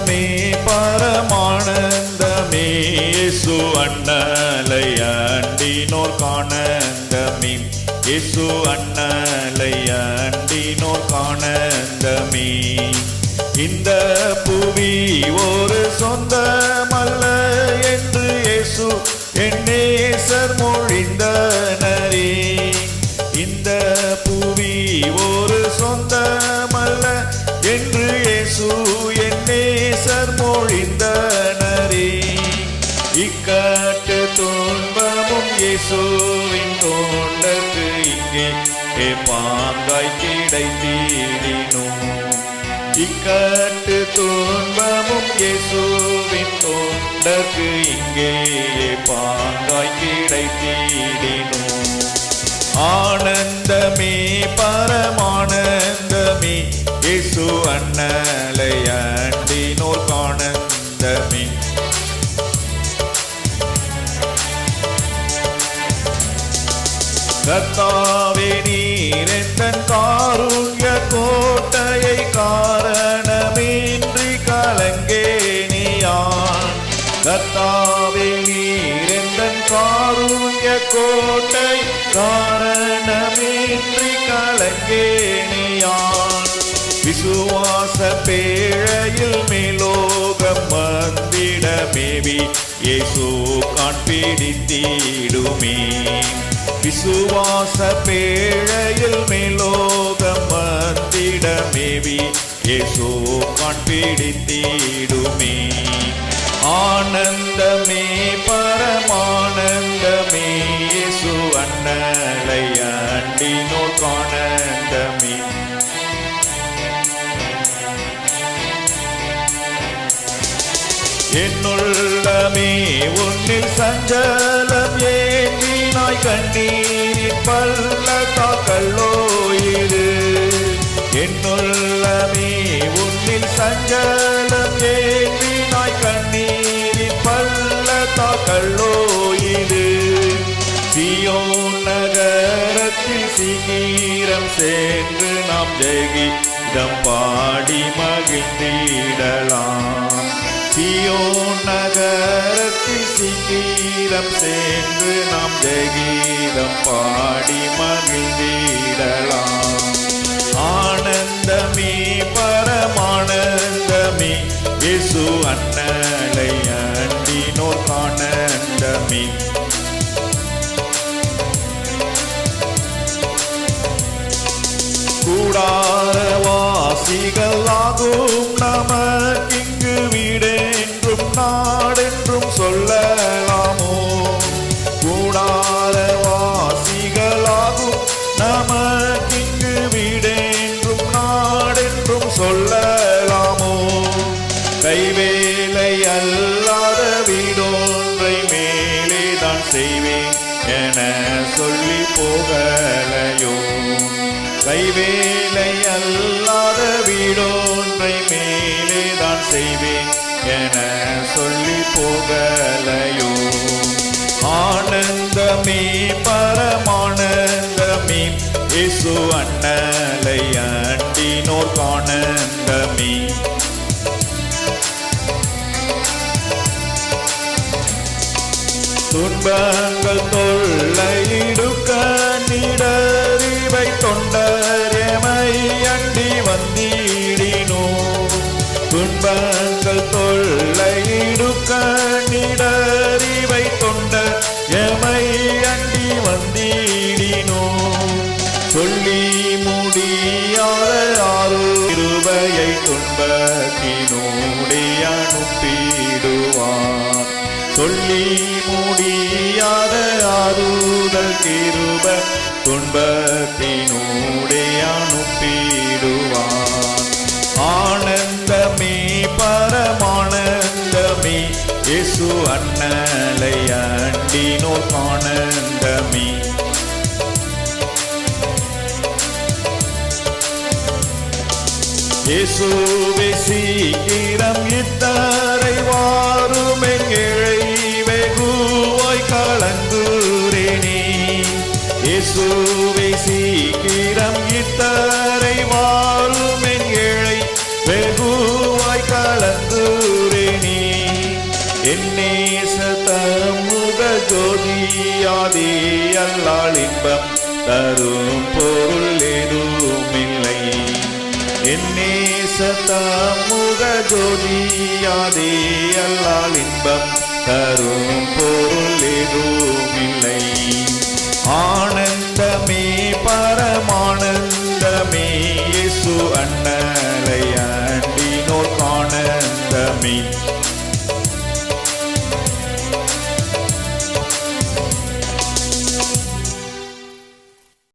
ஆனந்தமே பரமானந்தமே இயேசு அண்ணலை அண்டினோர் காணந்தமே இயேசு அண்ணலை அண்டினோர் காணந்தமே இந்த புவி ஒரு சொந்தமல்ல என்று இயேசு என் நேசர் மொழிந்தனரே இந்த புவி ஒரு சொந்தமல்ல என்று இயேசு என் நேசர் மொழிந்தனரே இக்கட்டு துன்பமும் இயேசுவின் தொண்டர்க்கு இங்கே பாங்காய் கிடைத்தீடினும் இக்கட்டு துன்பமும் இயேசுவின் தொண்டர்க்கு இங்கே பாங்காய் கிடைத்தீடினும் ஆனந்தமே பரமானந்தமே இயேசு அண்ணலை அண்டினோர் காணந்தமே கர்த்தாவே நீர் எந்தன் காருண்ய கோட்டையை காரணமின்றி கலங்கேனியான் கர்த்தாவே நீர் எந்தன் காருண்ய கோட்டை காரணமின்றி கலங்கேனியான் விசுவாச பேழையில் மேலோகம் வந்திட மேவி இயேசு காண்பிடித்திடுமே விசுவாச பேழையில் மேலோகம் வந்திட மேவி இயேசு காண்பிடித்திடுமே ஆனந்தமே பரமானந்தமே இயேசு அண்ணலை அண்டினோர் காணந்தமே என்னுள்ளமே உன்னில் சஞ்சலம் ஏங்கினாய் கண்ணீரின் பள்ளத்தாக்கல்லோ இது என்னுள்ளமே உன்னில் சஞ்சலம் ஏங்கினாய் கண்ணீரின் பள்ளத்தாக்கல்லோ இது சீயோன் நகரத்தில் சீக்கிரம் சென்று நாம் ஜெயகீதம் பாடி மகிழ்ந்திடலாம் சீயோன் நகரத்தில் சீக்கிரம் சென்று நாம் ஜெயகீதம் பாடி மகிழ்ந்திடலாம் ஆனந்தமே பரமானந்தமே இயேசு அண்ணலை அண்டினோர் காணந்தமே கூடாரவாசிகள் ஆகும் நமக்கிங்கு வீடென்றும் நாடென்றும் சொல்லலாமோ கூடாரவாசிகளாகும் நமக்கிங்கு வீடென்றும் நாடென்றும் சொல்லலாமோ கைவேலை அல்லாத வீடொன்றை மேலே தான் செய்வேன் என சொல்லி போகலையோ கைவேலை அல்லாத வீடொன்றை மேலே தான் செய்வேன் என சொல்லி போகலையோ ஆனந்தமே பரமானந்தமே இயேசு அண்ணலை அண்டினோர் காணந்தமே துன்பங்கள் தொல்லையிடுக்க நிடறிவை தொண்டரமை அண்டி வந்திடினோ துன்பங்கள் தொல்லையிடுக்க நிடறிவை தொண்டரமை அண்டி வந்திடினோ சொல்லி முடியாத கிருபையை துன்பத்தினோடே அனுப்பிடுவார் சொல்லி முடியாத ஆறுதல் கிருபை துன்பத்தினோடே அனுப்பிடுவார் ஆனந்தமே பரமானந்தமே இயேசு அண்ணலை அண்டினோர் காணந்தமே இயேசுவே சீக்கிரம் இத்தரை வாரும் எங்களை வெகுவாய் கலங்குறேனே இயேசுவே சீக்கிரம் இத்தரை வாரும் எங்களை வெகுவாய் கலங்குறேனே ஜோதியாதே அல்லால் இன்பம் தரும் பொருள் எதுவுமில்லை. என் நேசமுக ஜோதியாதே அல்லால் இன்பம் தரும் பொருள் எதுவுமில்லை. ஆனந்தமே பரமானந்தமே இயேசு அண்ணலை அண்டினோர் ஆனந்தமே